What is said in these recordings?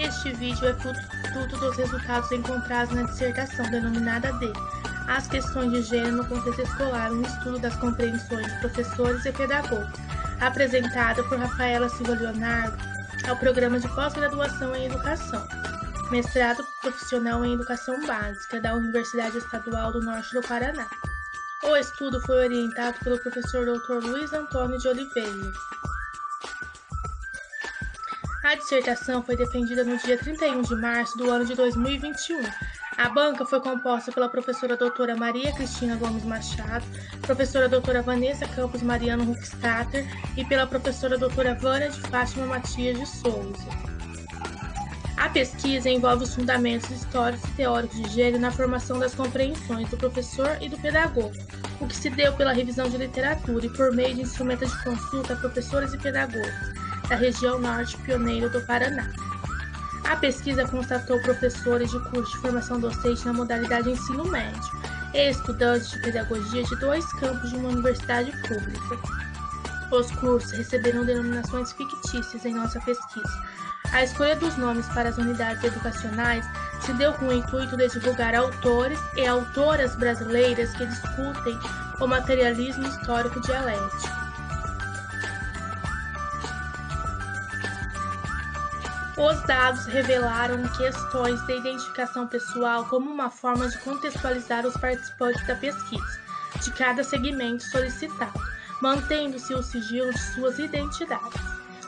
Este vídeo é fruto dos resultados encontrados na dissertação denominada de As Questões de Gênero no Contexto Escolar, um estudo das compreensões de professores e pedagogos, apresentada por Rafaela Silva Leonardo ao Programa de Pós-Graduação em Educação, mestrado profissional em Educação Básica da Universidade Estadual do Norte do Paraná. O estudo foi orientado pelo professor Dr. Luiz Antônio de Oliveira. A dissertação foi defendida no dia 31 de março do ano de 2021. A banca foi composta pela professora doutora Maria Cristina Gomes Machado, professora doutora Vanessa Campos Mariano Huckstatter e pela professora doutora Vânia de Fátima Matias de Souza. A pesquisa envolve os fundamentos históricos e teóricos de gênero na formação das compreensões do professor e do pedagogo, o que se deu pela revisão de literatura e por meio de instrumentos de consulta a professores e pedagogos da região norte pioneiro do Paraná. A pesquisa constatou professores de curso de formação docente na modalidade ensino médio e estudantes de pedagogia de 2 campos de uma universidade pública. Os cursos receberam denominações fictícias em nossa pesquisa. A escolha dos nomes para as unidades educacionais se deu com o intuito de divulgar autores e autoras brasileiras que discutem o materialismo histórico dialético. Os dados revelaram questões de identificação pessoal como uma forma de contextualizar os participantes da pesquisa, de cada segmento solicitado, mantendo-se o sigilo de suas identidades.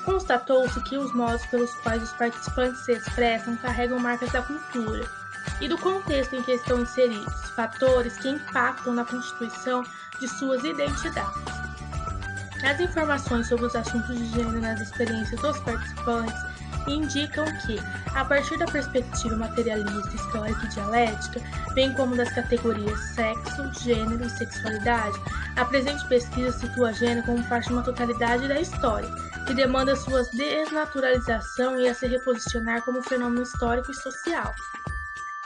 Constatou-se que os modos pelos quais os participantes se expressam carregam marcas da cultura e do contexto em que estão inseridos, fatores que impactam na constituição de suas identidades. As informações sobre os assuntos de gênero nas experiências dos participantes indicam que, a partir da perspectiva materialista, histórica e dialética, bem como das categorias sexo, gênero e sexualidade, a presente pesquisa situa gênero como parte de uma totalidade da história, que demanda sua desnaturalização e a se reposicionar como fenômeno histórico e social.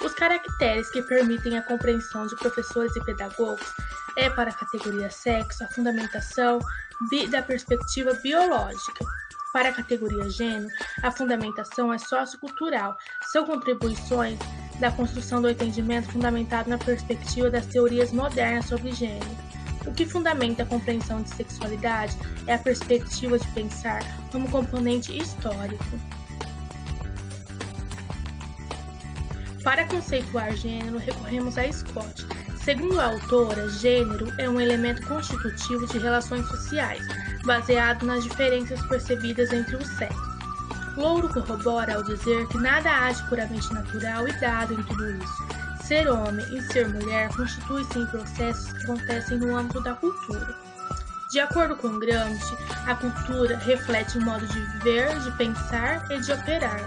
Os caracteres que permitem a compreensão de professores e pedagogos é, para a categoria sexo, a fundamentação da perspectiva biológica. Para a categoria gênero, a fundamentação é sociocultural. São contribuições da construção do entendimento fundamentado na perspectiva das teorias modernas sobre gênero. O que fundamenta a compreensão de sexualidade é a perspectiva de pensar como componente histórico. Para conceituar gênero, recorremos a Scott. Segundo a autora, gênero é um elemento constitutivo de relações sociais, baseado nas diferenças percebidas entre os sexos. Louro corrobora ao dizer que nada há de puramente natural e dado em tudo isso. Ser homem e ser mulher constituem-se em processos que acontecem no âmbito da cultura. De acordo com Gramsci, a cultura reflete o modo de viver, de pensar e de operar.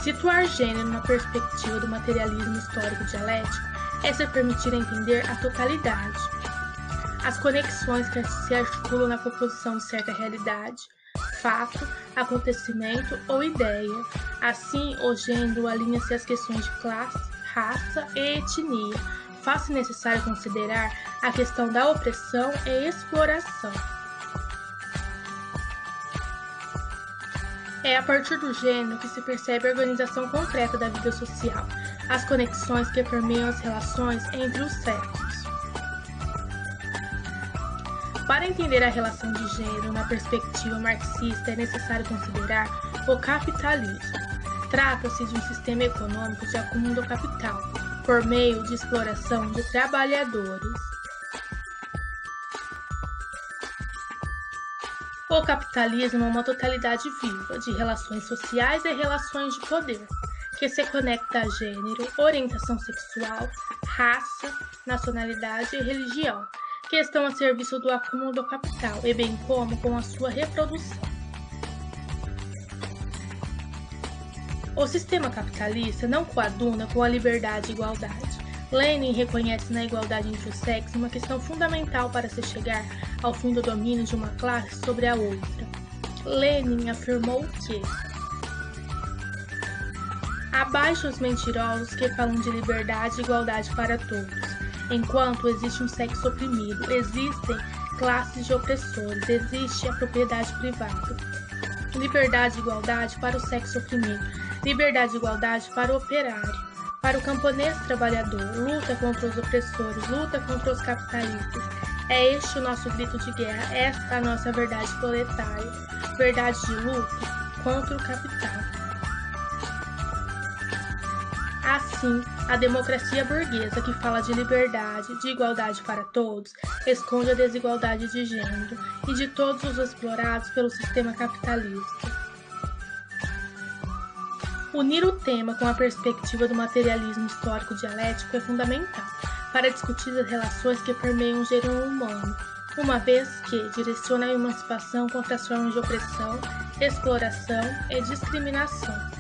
Situar gênero na perspectiva do materialismo histórico dialético é se permitir entender a totalidade, as conexões que se articulam na composição de certa realidade, fato, acontecimento ou ideia. Assim, o gênero alinha-se às questões de classe, raça e etnia. Faz-se necessário considerar a questão da opressão e exploração. É a partir do gênero que se percebe a organização concreta da vida social, as conexões que permeiam as relações entre os sexos. Para entender a relação de gênero na perspectiva marxista, é necessário considerar o capitalismo. Trata-se de um sistema econômico de acúmulo do capital, por meio de exploração de trabalhadores. O capitalismo é uma totalidade viva de relações sociais e relações de poder, que se conecta a gênero, orientação sexual, raça, nacionalidade e religião, que estão a serviço do acúmulo do capital e bem como com a sua reprodução. O sistema capitalista não coaduna com a liberdade e igualdade. Lenin reconhece na igualdade entre os sexos uma questão fundamental para se chegar ao fim do domínio de uma classe sobre a outra. Lenin afirmou que abaixo os mentirosos que falam de liberdade e igualdade para todos. Enquanto existe um sexo oprimido, existem classes de opressores, existe a propriedade privada. Liberdade e igualdade para o sexo oprimido. Liberdade e igualdade para o operário. Para o camponês trabalhador. Luta contra os opressores. Luta contra os capitalistas. É este o nosso grito de guerra. Esta a nossa verdade proletária. Verdade de luta contra o capital. Assim, a democracia burguesa, que fala de liberdade, de igualdade para todos, esconde a desigualdade de gênero e de todos os explorados pelo sistema capitalista. Unir o tema com a perspectiva do materialismo histórico dialético é fundamental para discutir as relações que permeiam o gênero humano, uma vez que direciona a emancipação contra as formas de opressão, exploração e discriminação.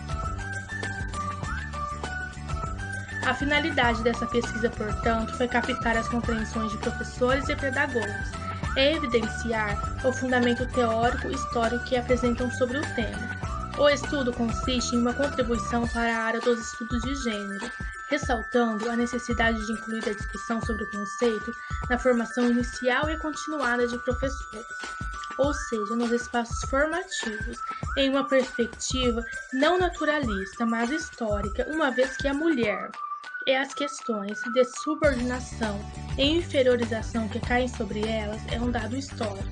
A finalidade dessa pesquisa, portanto, foi captar as compreensões de professores e pedagogos e evidenciar o fundamento teórico e histórico que apresentam sobre o tema. O estudo consiste em uma contribuição para a área dos estudos de gênero, ressaltando a necessidade de incluir a discussão sobre o conceito na formação inicial e continuada de professores, ou seja, nos espaços formativos, em uma perspectiva não naturalista, mas histórica, uma vez que a mulher e as questões de subordinação e inferiorização que caem sobre elas é um dado histórico.